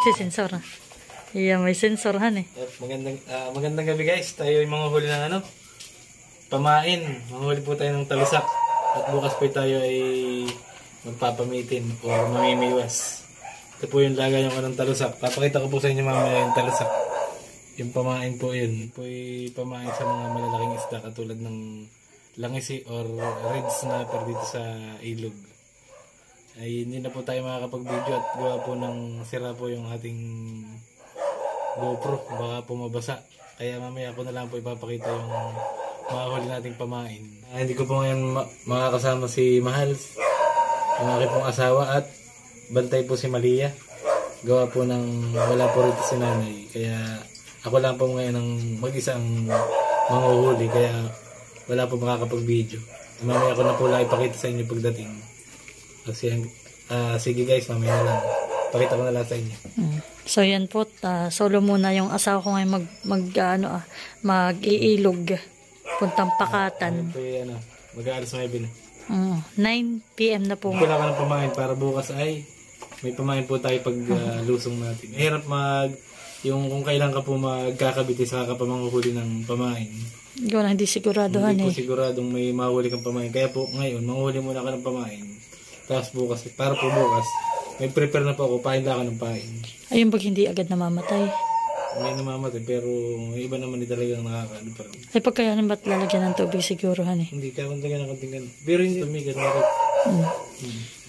Si sensor ha. Iya, may sensor han eh. Yep, magandang gabi guys. Tayo yung mga huli ng ano, pamain. Manghuli po tayo ng talusak. At bukas po tayo ay magpapamitin o mamimiwas. Ito po yung lagay yung anong talusak. Papakita ko po sa inyo mamaya yung talusak. Yung pamain po yun. Ito po ay pamain sa mga malalaking isda katulad ng langisi or red snapper dito sa ilog. Ay hindi na po tayo makakapag-video at gawa po ng sira po yung ating GoPro, baka po mabasa. Kaya mamaya ko na lang po ipapakita yung mga huli nating pamain. Hindi ko po ngayon makakasama si Mahal, ang aking pong asawa, at bantay po si Malia. Gawa po ng wala po rito si nanay. Kaya ako lang po ngayon ang mag-isa ang manghuhuli. Kaya wala po makakapag-video. Mamaya ko na po lang ipakita sa inyo pagdating. Kasi sige guys, mamaya na lang. Pakita ko na lang sa inyo. So yan po, solo muna yung asawa ko ngayon mag-iilog. Puntang Pakatan. Ito yung mag-aalas 9 na. 9 PM na po. Wala ka ng pamain para bukas ay may pamain po tayo pag lusong natin. Mahirap yung kung kailan ka po magkakabiti sa kapamanghuhuli ng pamain. Ikaw na hindi siguradohan Hindi po siguradong may mahuli kang pamain. Kaya po ngayon, manghuli muna ka ng pamain. Tapos bukas, para po bukas, may prepare na po ako, pain lang ka ng pain. Ayun pag hindi agad namamatay. May namamatay, pero iba naman din talagang nakakaano pa rin. Ay pagkayanin ba't lalagyan ng tubig siguro han eh. Hindi, kaya kung talaga nakatinggan. Pero hindi tumigan.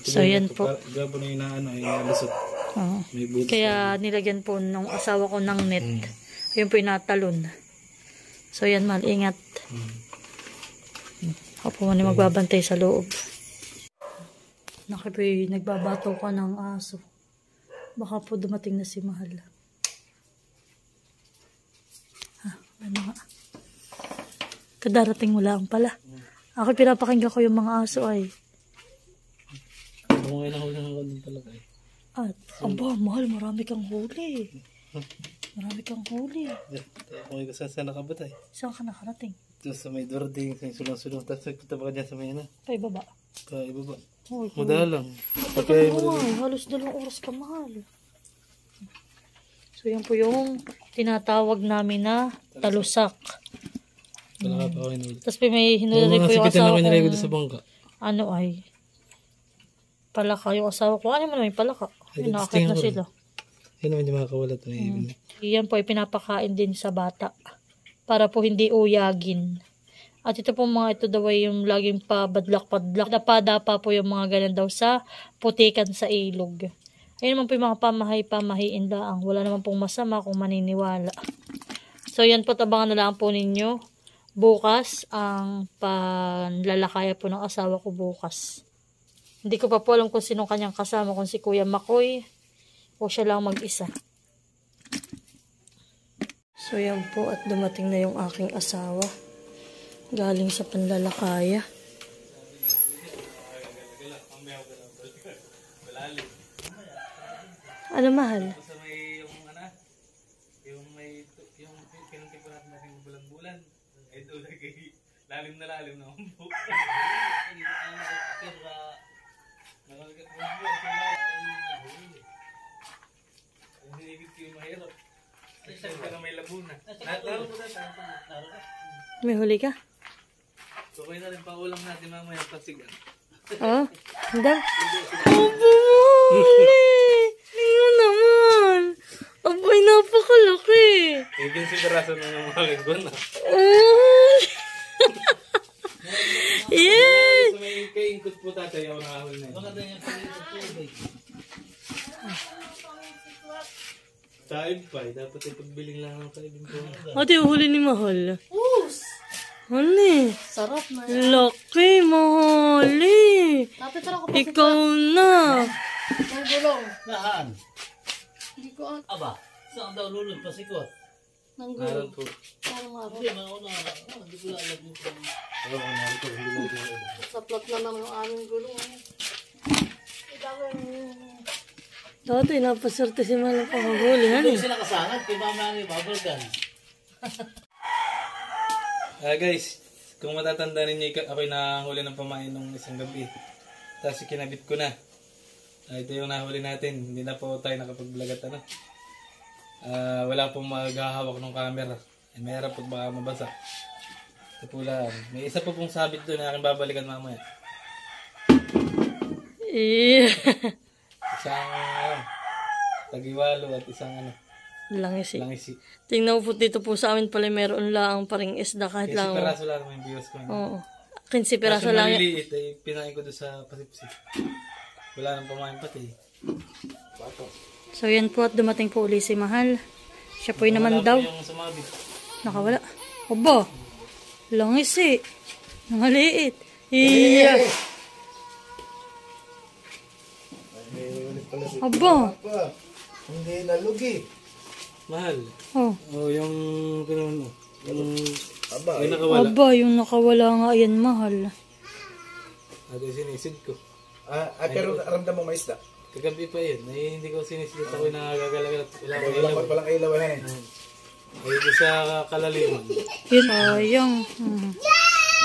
So yan po. Gaya po na inaano, ay nalusot. May butas. Kaya nilagyan po nung asawa ko ng net. Ayun po inatalon. So yan mal, ingat. Ako po muna magbabantay sa loob. Nakipoy, nagbabato ka ng aso. Baka po dumating na si Mahal. Ano nga? Kadarating mo lang pala. Ako pinapakinggan ko yung mga aso ay. Kung ngayon ako lang ako din talaga eh. At, aba, Mahal, marami kang huli. Marami kang huli. Kung ikaw saan nakabatay. Saan ka nakarating? Ito sa may durading, sa sulong-sulong. Tapos nagpunta pa ka dyan sa may ano. Paibaba. Paibaba. Oh, madalang. Okay, halos 2 oras ka, Mahal. So yan po yung tinatawag namin na talusak. Tapos may hinuli po yung asawa ko. Sa bangka. Ano ay? Palaka yung asawa ko. Ano mo naman yung palaka? Nakakit na sila. Yan naman yung makakawalat. Yan po ay pinapakain din sa bata. Para po hindi uyagin. At ito po mga ito daw ay yung laging pabadlak-padlak. Dapa-dapa po yung mga ganun daw sa putikan sa ilog. Ayun naman po yung mga pamahiin lang. Wala naman pong masama kung maniniwala. So yan po, tabangan na lang po ninyo. Bukas ang panlalakaya po ng asawa ko bukas. Hindi ko pa po alam kung sino kanyang kasama. Kung si Kuya Makoy o siya lang mag-isa. So yan po at dumating na yung aking asawa. Galing sa panlalakaya. Ano, Mahal? Yung pinantipunan natin bulan-bulan. Ito lagi lalim na umbo. Hindi ko mahirap. Saan ka na may labuna. May huli ka? Okay na rin paulam natin mamaya pasigan. Oh, hindi. Ano naman? Abay, napakalaki. Higin si Taraso na yung mga gona. Oh! Yes! May kaingkot po tatay ako nakahul na yun. Baka na yung pagkakas. Taib pa eh. Dapat ipagbiling lang ng taibin ko. Ate, huli ni Mahal. Huli. Sarap na. Laki, Mahali. Ikaw na. Ang gulong. Naan? Hindi ko ang... Aba, saan daw lulod pasikot? Nang Naroon gulong. po. Parang araw. Hindi, mauna. Hindi ko alam mo. Alam ko naroon po. Hindi na ito. Saplot na naman yung aming gulong. Dati, napaswerte si Mahal pa mahuli. Hindi sila kasangad. Kaya mamaya ni Babalgan. Guys, kung matatanda ninyo, ako'y nahuli ng pamain nung isang gabi. Tapos kinabit ko na. Ito yung nahuli natin. Hindi na po tayo nakapag-vlog at ano. Wala pong maghahawak ng camera. Mahirap po baka mabasa. Ito po lang. May isa po pong sabit doon na aking babalikan mamaya. Isang tagiwalo at isang Langisi. langisi. Tingnan po dito po sa amin pala meron lang paring isda kahit Kasi lang. peraso lang yung viewers ko. Oo. 15 piraso Kaso lang. maliliit ay pinain ko doon sa pasipsip. Wala nang pamain pati. So yan po at dumating po uli si Mahal. Siya po naman Wala daw. po yung sumabit. Nakawala. Aba. Langis eh. Nangaliit. Iya. Aba. Hindi nalugi. Mahal. Oh. Oh, yung pinuno. Yung Aba, may nakawala. Aba, yung nakawala nga yan, Mahal. At sinisid ko. pero ramdam mo may isda. Kagabi pa yun. Ay, hindi ko sinisid. Ako yung nakagalagal at wala akong Wala ilaw. pa palang ilaw eh. Ay, ito sa kalaliman. Yun, sayang.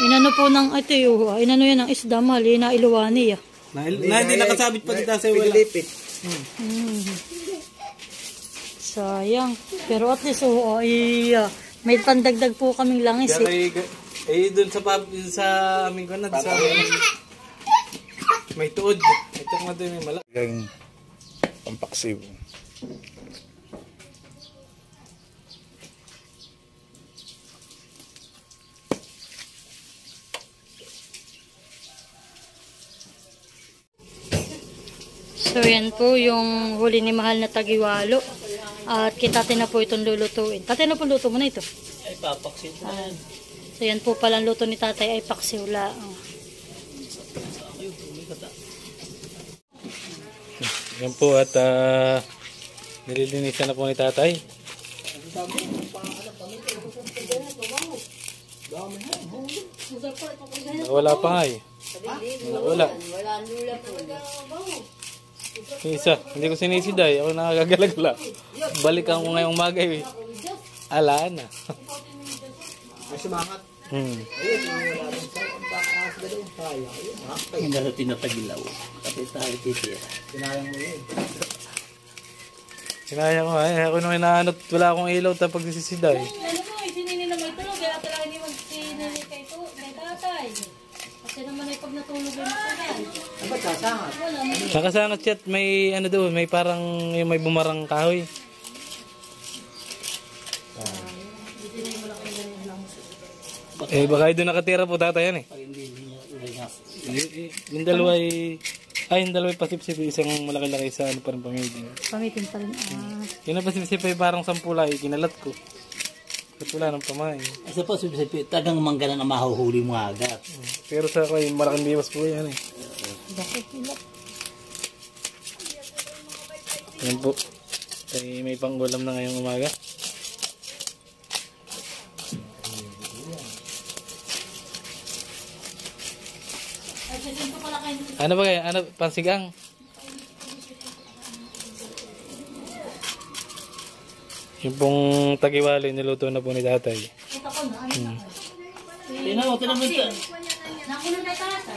Inano po ng ito yung, inano yan ng isda, Mahal. Inailuwani ah. Hindi nakasabit pa dito sa wala. Pinilipit. Sayang. Pero at least, may pandagdag po kaming langis Pero eh. doon sa aming ko na, sa may tuod. Ito nga doon may malaki. Galing pampaksiw. So yan po yung huli ni Mahal na tagiwalo. At kita na po itong lulutuin. Tatay na po luto mo na ito. Ay, papaksin mo na yan. So yan po palang luto ni tatay ay paksiwla. Yan po at nililinisan na po ni tatay. Wala pa nga eh. Wala. Isa, hindi ko sinisiday. Ako nakagagalagala. Balikan ko ngayong umaga eh. Ala na. May sumangat. Hindi na tinatagilaw. Kapit tayo titira. Sinayang mo yun. Sinaya ko eh. Ako nung inaanot, wala akong ilaw tapos nagsisiday. Ano po, isinini na may tulog. Kaya talaga hindi magsinini kay tatay. Kasi naman ay pag natulog ay matagal. Ba't sasangat? Nakasangat siya at may ano doon, may parang yung may bumarang kahoy. Eh baka doon nakatira po tatay yan eh. Pag hindi niya ulay nga. Yung dalawa yung dalawa pasipsip, isang malaki-laki sa ano pa rin pamilya. Pamitin pa rin. Yung napasipsip ay parang sampula, kinalat ko. At wala nang pamain. Isa po, sabi, tagang manggalan ang mahuhuli mo agad. Pero sa akin, malaking biwas po yan eh. Bakit? Yan po. Ay, may panggulam na ngayong umaga. Ano ba kaya? Ano? Pansigang? Yung pong tagiwali, niluto na po ni tatay. Tinan mo ito.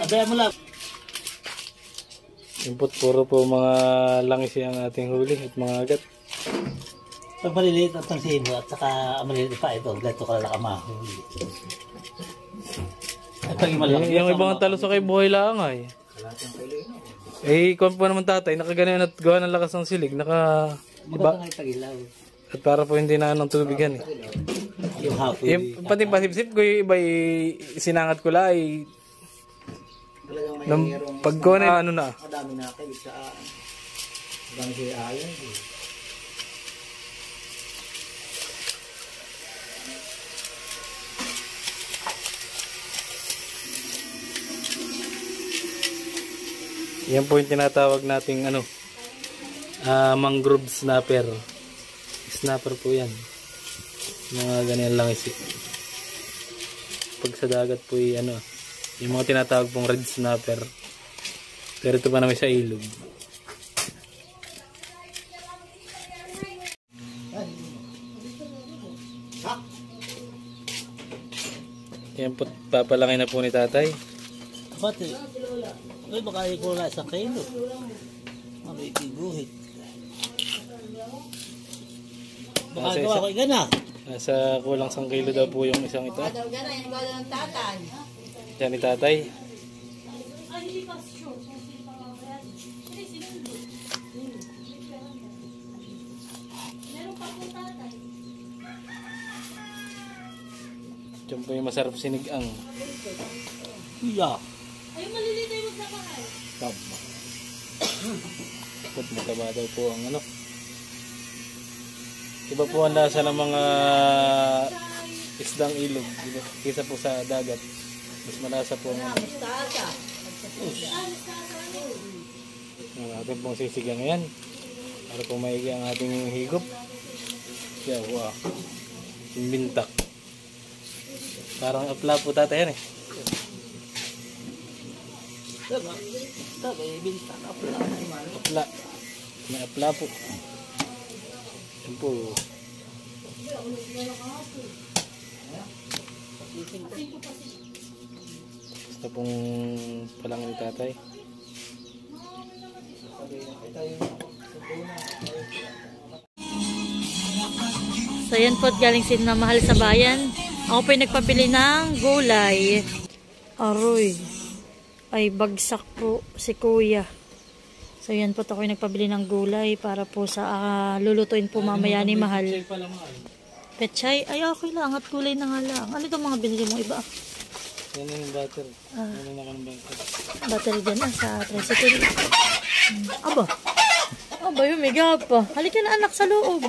Abaya mo lang. Yung po, puro po mga langis yung ating huli at mga agat. Pag maliliit at pansin mo at saka maliliit pa ito, dito ka lang mahuli. At pag malaki. Yung ibang talo sa kay buhay lang ay. Eh, kung po naman tatay, nakaganon at gawa ng lakas ng silig, Maganda nga itagilaw. at para po hindi na anong tubigan eh. Yung hapon. Yung pati pasipsip ko yung iba sinangat ko lang ay Talagang may nung mayroong pagko na ano na. madami na kayo sa madami siya ayon. Yan po yung tinatawag nating mangrove snapper. Snapper po yan. Mga ganyan lang isi. Pag sa dagat po yung mga tinatawag pong red snapper. Pero ito pa naman sa ilog. Yan po, papalaki na po ni tatay. Pati. Ay, baka ikulang isang kilo. May tiguhit. Baka gawa ko igan na. Nasa kulang 1 kilo daw po yung isang ito. Yan ni tatay. Diyan po yung masarap sinigang. Iya. Ay, maliliit tayo magkakahal. Tama. Put mataba daw po ang ano. Iba po ang lasa ng mga isdang ilog. Diba? Kisa po sa dagat. Mas malasa po ang ano. Ang ating pong sisigang yan. Para po maigi ang ating higop. Yeah, wow. Yung bintak. Parang apla po tatay yan eh. Apla. May apla po. Yan po. Basta pong palang ni tatay. So yan po, galing sinamahal sa bayan. Ako po yung nagpabili ng gulay. Aroy. Ay, bagsak po si kuya. So yan po, ako yung nagpabili ng gulay para po sa lulutuin po mamaya ni Mahal. Pechay? Ay, okay lang. At gulay na nga lang. Ano itong mga binili mo iba? Yan yung butter. Yan yung butter. Battery dyan sa tricycle. Aba. Aba, yung mega pa. Halika na anak sa loob.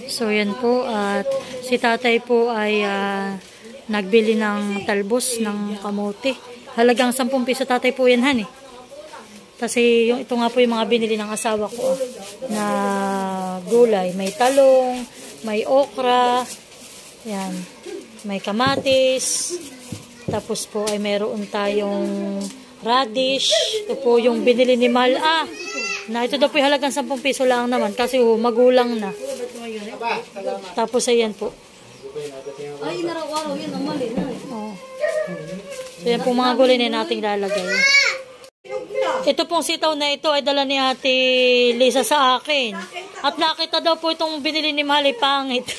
So yan po, at si tatay po ay nagbili ng talbos ng kamote. Halagang 10 piso tatay po yan, han eh. Kasi yung, ito nga po yung mga binili ng asawa ko na gulay. May talong, may okra, yan, may kamatis, tapos po ay meron tayong radish. Ito po yung binili ni Mal. Na ito daw po yung halagang 10 piso lang naman kasi magulang na. Tapos ayan po. Ay, inaraw-araw yan, ang mali na. Oh. So yan po mga gulay na nating lalagay. Ito pong sitaw na ito ay dala ni Ate Lisa sa akin. At nakita daw po itong binili ni Mahal ay pangit.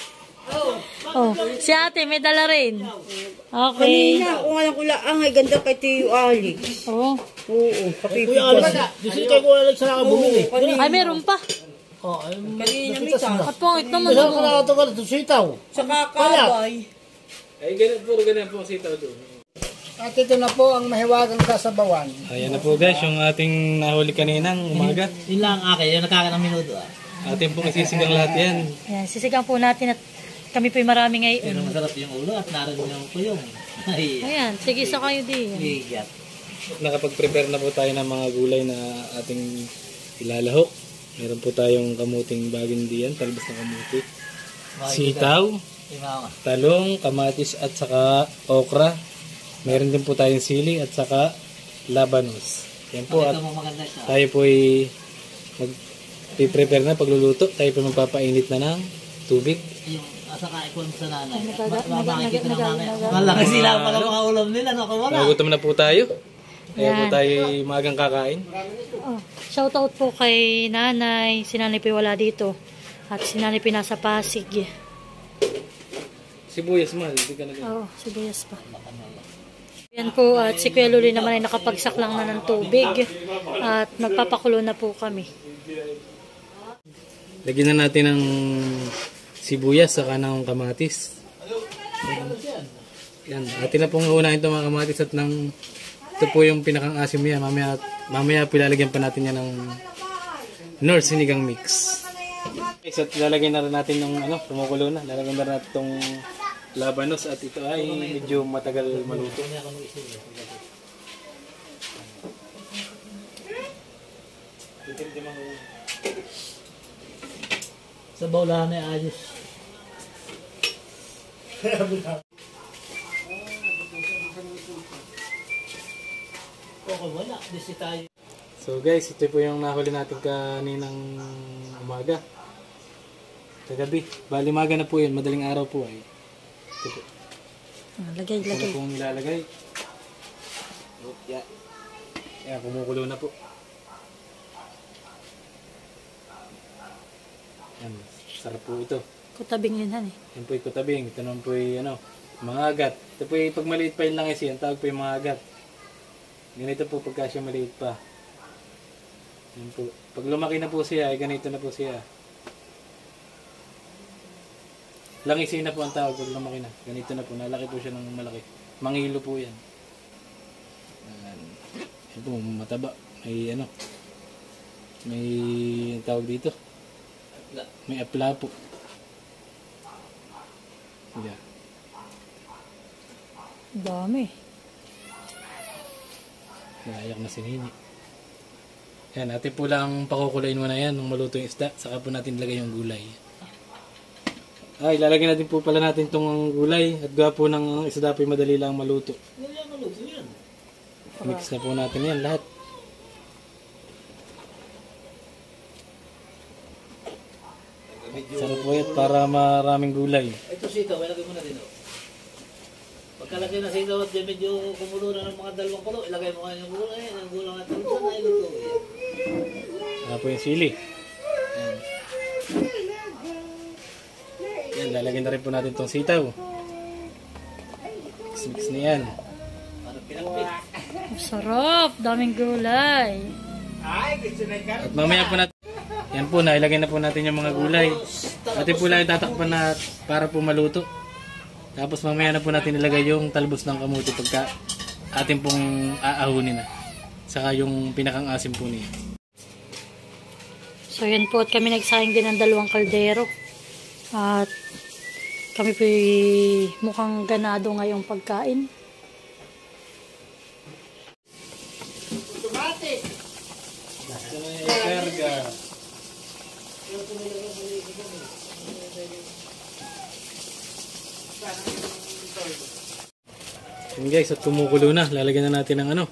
Oh, si Ate may dala rin. Okay. Kanina, kung alam ko lang, ay ganda kay Tiyo Ali. Oh. Oo, Kuya Alex, gusto kayo Kuya Alex na bumili. Ay, meron pa. kanina minsan. At pangit naman. Saan ko nakatagal ito sitaw? Sa kakabay. Ay, puro ganun po sitaw doon. At ito na po ang mahiwagang kasabawan. Ayan na po guys, yung ating nahuli kaninang umaga. Yun lang akin, yung nakaka ng minuto Ating pong isisigang lahat yan. Yan, sisigang po natin at kami po'y marami ngayon. Pero masarap yung ulo at naroon yung kuyong. Ay, Ayan, sige sa kayo din. bigat. Nakapag-prepare na po tayo ng mga gulay na ating ilalahok. Meron po tayong kamuting baging diyan, talbos na kamuti. Sitaw, talong, kamatis at saka okra. Meron din po tayong sili at saka labanos. Yan po at tayo po ay mag-prepare na pagluluto. Tayo po magpapainit na ng tubig. Yung saka ikon sa nanay. Mamakikita ng nanay. Malaki sila pala mga ulam nila. Nagutom na po tayo. Kaya po tayo magang kakain. Oh, shoutout po kay nanay. Si nanay po wala dito. At si nanay po nasa Pasig. Sibuyas mahal, hindi ka na ganyan. Oo, sibuyas pa. Yan po, at si Kuya Luli naman ay nakapagsak lang na ng tubig. At magpapakulo na po kami. Lagyan na natin ng sibuyas saka ng kamatis. Yan, atin na pong unahin itong mga kamatis at ng ito po yung pinakang asim niya. Mamaya pilalagyan pa natin yan ng North Sinigang Mix. Okay, so lalagyan na rin natin ng kumukulo na. Lalagyan na rin natin itong labanos at ito ay medyo matagal maluto. Sa bawlahan na ayos. Okay, wala. Disi tayo. So guys, ito po yung nahuli natin kaninang umaga. Kagabi. Bali maga na po yun. Madaling araw po ay. Ito po. Lagay. Ito pong nilalagay. Yeah. Ayan, kumukulo na po. Ayan, sarap po ito. Kutabing yun han eh. Yan po yung kutabing. Ito naman po yung mga agat. Ito po yung pag maliit pa yung langis yan, tawag po yung mga agat. Ganito po pagka siya maliit pa. Yan po. Pag lumaki na po siya, ay ganito na po siya. Langisin na po ang tawag pag lumaki na. Ganito na po. Nalaki po siya ng malaki. Mangilo po yan. Yan po, mataba. May may tawag dito. May apla po. Yeah. Dami. Nayak na si Nini. Yan, natin po lang pakukulain muna yan nung maluto yung isda. Saka po natin ilagay yung gulay. Ay, lalagyan natin po pala natin itong gulay. At gawa po ng isda po yung madali lang maluto. Mix na po natin yan lahat. Sarap po yan para maraming gulay. Ito sitaw, ilagay mo na din. Pagkalagay na sitaw at medyo kumulo na ng mga dalawang kulo, ilagay mo kayo yung gulay. Ang gulang at ang sana iluto. Saka po yung sili. Yan. Yan, lalagyan na rin po natin itong sitaw. Mix na yan. Parang pinakpit. Sarap. Daming gulay. At mamaya po natin, yan po, nailagay na po natin yung mga gulay. Atin po lang tatakpan na para po maluto. Tapos mamaya na po natin ilagay yung talbos ng kamuti pagka atin pong aahunin na. Saka yung pinakang asim po niya. So yan po at kami nagsayang din ng 2 kaldero. At kami po mukhang ganado ngayong pagkain. Yan guys, at kumukulo na. Lalagyan na natin ng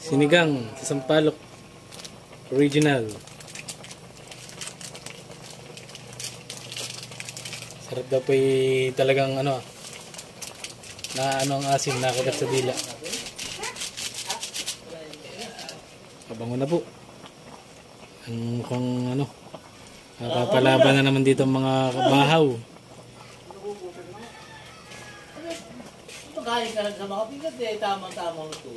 sinigang sa sampalok. Original. Sarap daw po talagang na ang asim, nakagat sa dila. Kabango na po. Ang mukhang nakapalaban na naman dito ang mga kabahaw. Pagkain ka lang sa mga pigat tama-tama luto.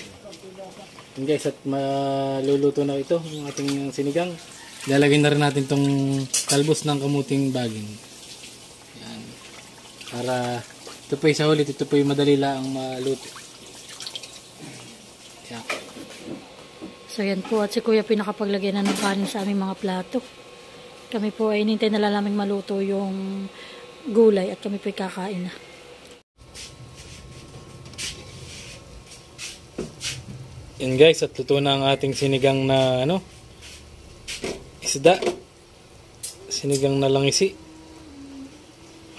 Yan guys, at maluluto na ito ang ating sinigang. Lalagyan na rin natin tong talbos ng kamuting baging. Yan. Para ito po sa ulit, ito po yung madali lang maluto. Yan. So yan po at si Kuya pinakapaglagay na ng kanin sa aming mga plato. Kami po ay hinintay na lalaming maluto yung gulay at kami po ay kakain na. Yan guys, at luto na ang ating sinigang na isda. Sinigang na langisi.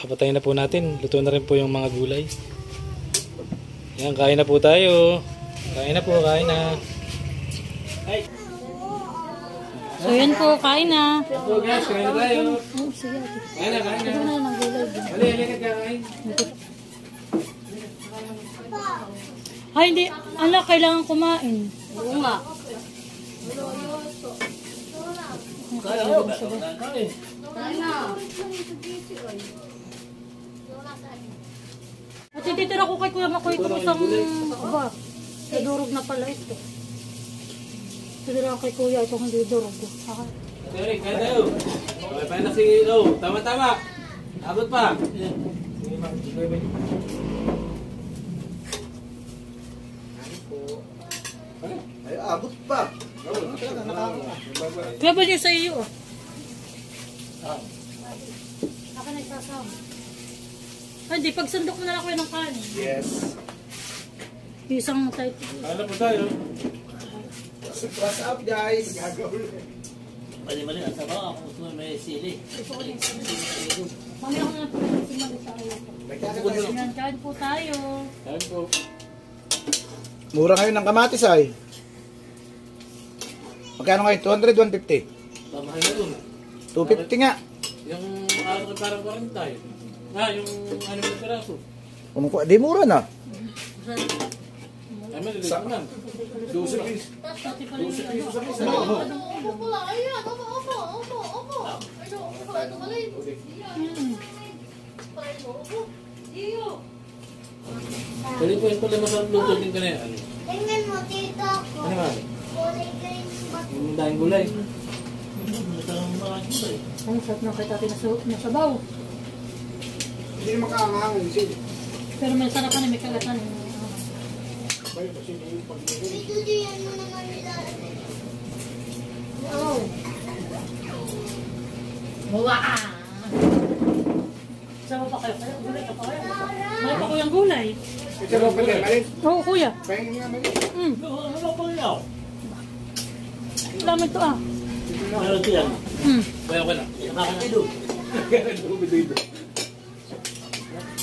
Papatayin na po natin. Luto na rin po yung mga gulay. Yan, kain na po tayo. Kain na po, kain na. So yan po, kain na. Yan po guys, kain na tayo. Oh, sige ate. Kain na, kain na. Ito na ng gulay din. Hali, hali ka kain. Ay hindi, anak, kailangan kumain. Oo nga. Kain na. At titira ko kay Kuya Makoy kung isang nadurog na pala ito. Titira ko kay Kuya itong hindi durog. Okay. Sorry, kain tayo. Okay, paano si tama-tama. Abot pa. Sige, bye-bye. Ay, abot pa. Kaya ba niya sa iyo? Ako nagsasama. Ay, hindi. Pagsandok mo na lang ko ng kanin. Yes. Isang tight. Kain na po tayo. What's up, guys? Mali-mali, ang sabaw ako gusto may sili. Mamaya ko na po si Malita kayo. Ayan, kain po tayo. Kain po. Mura ngayon ng kamatis ay. Magkano ngayon? 200, 150? Tama na dun. 250 nga. Yung parang 40 tayo. Yung ano na peraso. Di mura na. Ay, maliliit naman. Pati pala yung ano. Opo pula. Ayan. Opo. Ito pala yun. Opo. Iyo. Pwede po yung pala masarap luto din ka na yan. Tingnan mo, tito ko. Ano nga? Kulay green ba? Yung dahing gulay. Ang sarap ng kay tati na sabaw. Hindi naman kaangahangin. Sige. Pero may sarapan may kagatan. Dito diyan mo naman nilalagay. Oh. Wow! Sama pa kayo? Gulay ka pa kayo? May pa ko yung gulay. Ito ba pala? Malin? Oo, kuya. Pahingin nga malin. Ano pa yaw? Dami ito ah. Meron ito yan. Kaya ko na. Nakaka na doon.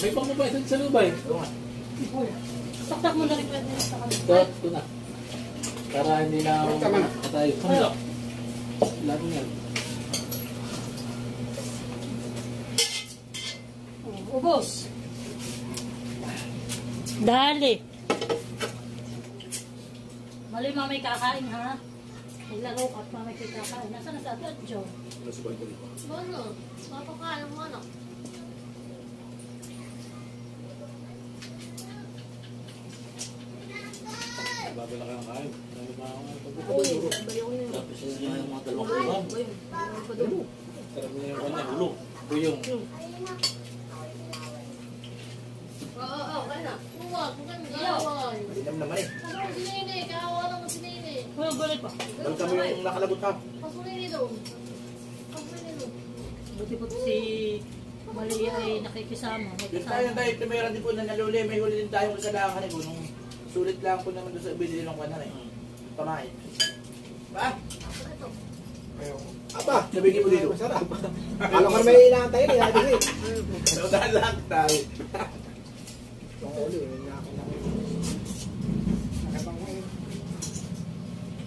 May pangmabay sa lubay. Taktak mo na rin pwede sa kanila. Ito na. Para hindi na tayo. Kamila. Lagi yan. Ubos. Dali. Mali mamay kakain ha. Maglaro ka at mamay kakain. Nasaan na sa atin, Joe? Ano? Napakain mo ano? Bago na kayong kain. Ano ba ako? Tapos yun yung mga dalawang kulong. Sarap niya yung kanya. Ulo. Buyong. Oo, kaya na. Huwag gawin. Malinam naman eh. Ano si Nene? Kawawa naman si Nene. Kuya, gulay pa. Balikan mo yung nakalagot ka. Pasok Nene doon. Buti po si Mali ay nakikisama. May Yung tayo kasama. tayo, meron din po na naluli, may huli din tayong kasalakan eh. Nung sulit lang po naman doon sa binili ng kanan eh. Pamain. Ba? Aba, Nabigyan mo dito. masarap. Alam ko na may ilangan tayo. Ilabi eh. So, dahil lang tayo. Yung ulo, yung nakakilaki. Nakabang mo yun.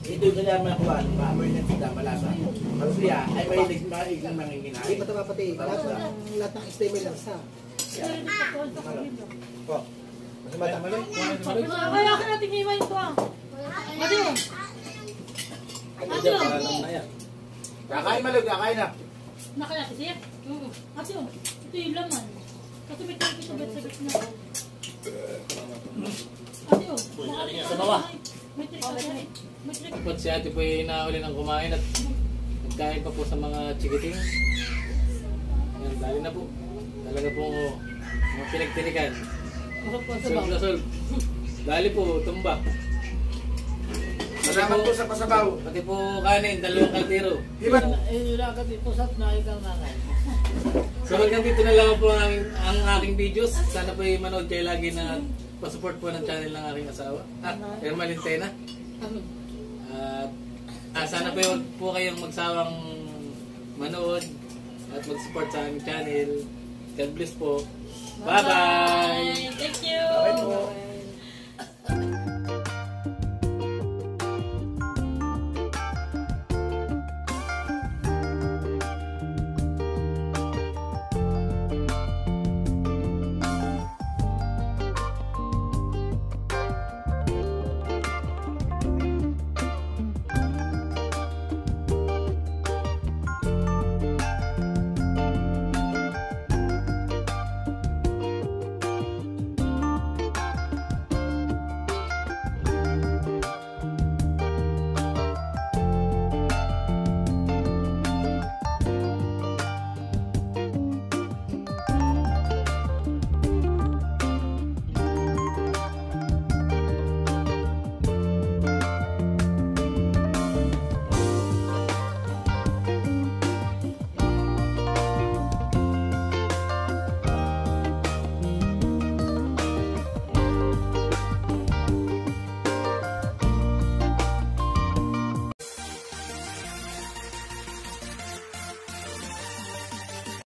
Ito yung kanya mga maamoy ng sida, malasa. Ang siya ay mahilig ng manginginahin. Hindi pa ito pati. Lahat ng stay may lansa. Po. Mas mata mali. Kaya ka natin iwan ito ah. Ate mo. Ate mo. Kakain malug, kakain na. Nakalaki siya? Oo. Ate mo. Ito yung laman. Kasi may tayo ito sa gitna. Ate mo. Sa bawah. May trick ate. May trick. Tapos si ate po ay nahuli ng kumain at nagkain pa po sa mga chikiting. Yan, dali na po. Talaga po mga pinagtinikan. Solve na solve. Dali po, tumba. Salamat po sa pasabaw. Pati po kanin, 2 kaldero. Yun lang kasi pusat na ikaw na nga. So hanggang dito na lang po ang aking videos. Sana po ay manood kayo lagi na pasupport po ng channel ng aking asawa. Erma Lintena. At sana po kayong magsawang manood at mag-support sa aming channel. God bless po. Bye-bye! Thank you! Bye po.